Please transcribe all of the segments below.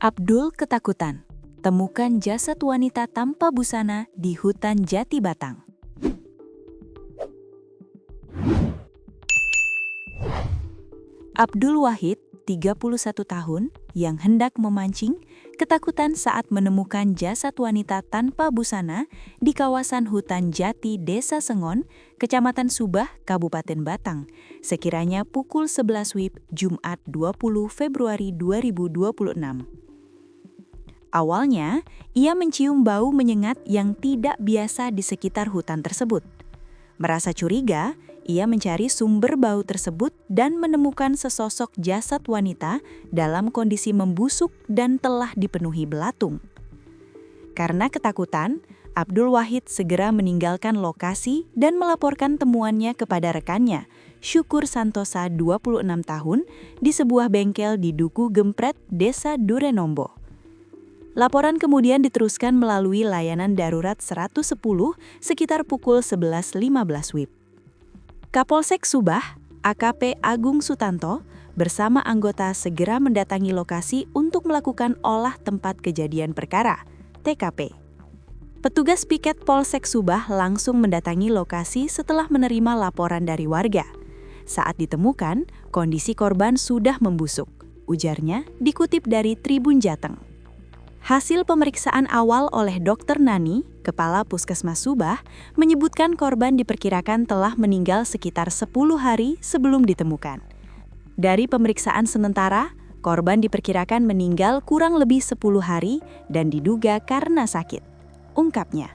Abdul ketakutan. Temukan jasad wanita tanpa busana di hutan Jati Batang. Abdul Wahid, 31 tahun, yang hendak memancing, ketakutan saat menemukan jasad wanita tanpa busana di kawasan hutan Jati Desa Sengon, Kecamatan Subah, Kabupaten Batang, sekiranya pukul 11 WIB Jumat 20 Februari 2026. Awalnya, ia mencium bau menyengat yang tidak biasa di sekitar hutan tersebut. Merasa curiga, ia mencari sumber bau tersebut dan menemukan sesosok jasad wanita dalam kondisi membusuk dan telah dipenuhi belatung. Karena ketakutan, Abdul Wahid segera meninggalkan lokasi dan melaporkan temuannya kepada rekannya, Syukur Santosa 26 tahun, di sebuah bengkel di Duku Gempret, Desa Durenombo. Laporan kemudian diteruskan melalui layanan darurat 110 sekitar pukul 11.15 WIB. Kapolsek Subah, AKP Agung Sutanto, bersama anggota segera mendatangi lokasi untuk melakukan olah tempat kejadian perkara, TKP. Petugas piket Polsek Subah langsung mendatangi lokasi setelah menerima laporan dari warga. Saat ditemukan, kondisi korban sudah membusuk, ujarnya dikutip dari Tribun Jateng. Hasil pemeriksaan awal oleh Dr. Nani, Kepala Puskesmas Subah, menyebutkan korban diperkirakan telah meninggal sekitar 10 hari sebelum ditemukan. Dari pemeriksaan sementara, korban diperkirakan meninggal kurang lebih 10 hari dan diduga karena sakit, ungkapnya.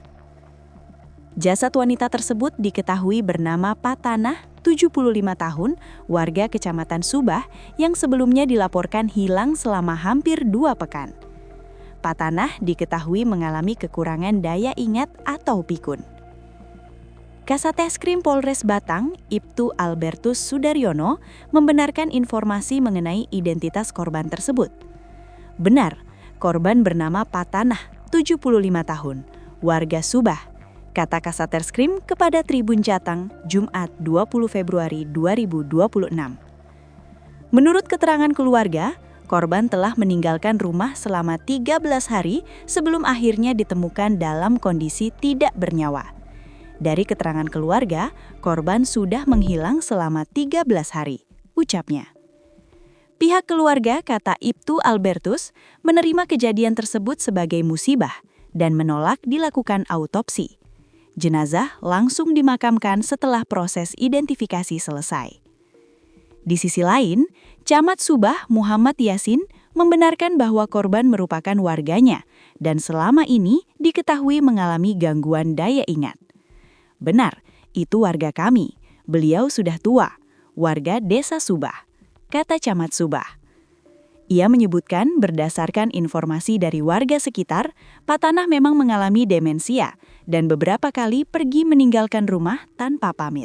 Jasad wanita tersebut diketahui bernama Patanah, 75 tahun, warga Kecamatan Subah, yang sebelumnya dilaporkan hilang selama hampir 2 pekan. Patanah diketahui mengalami kekurangan daya ingat atau pikun. Kasateskrim Polres Batang, Ibtu Albertus Sudaryono, membenarkan informasi mengenai identitas korban tersebut. Benar, korban bernama Patanah, 75 tahun, warga Subah, kata Kasateskrim kepada Tribun Jateng, Jumat 20 Februari 2026. Menurut keterangan keluarga, korban telah meninggalkan rumah selama 13 hari sebelum akhirnya ditemukan dalam kondisi tidak bernyawa. Dari keterangan keluarga, korban sudah menghilang selama 13 hari, ucapnya. Pihak keluarga, kata Ibtu Albertus, menerima kejadian tersebut sebagai musibah dan menolak dilakukan autopsi. Jenazah langsung dimakamkan setelah proses identifikasi selesai. Di sisi lain, Camat Subah Muhammad Yasin membenarkan bahwa korban merupakan warganya dan selama ini diketahui mengalami gangguan daya ingat. Benar, itu warga kami. Beliau sudah tua, warga Desa Subah, kata Camat Subah. Ia menyebutkan berdasarkan informasi dari warga sekitar, Patanah memang mengalami demensia dan beberapa kali pergi meninggalkan rumah tanpa pamit.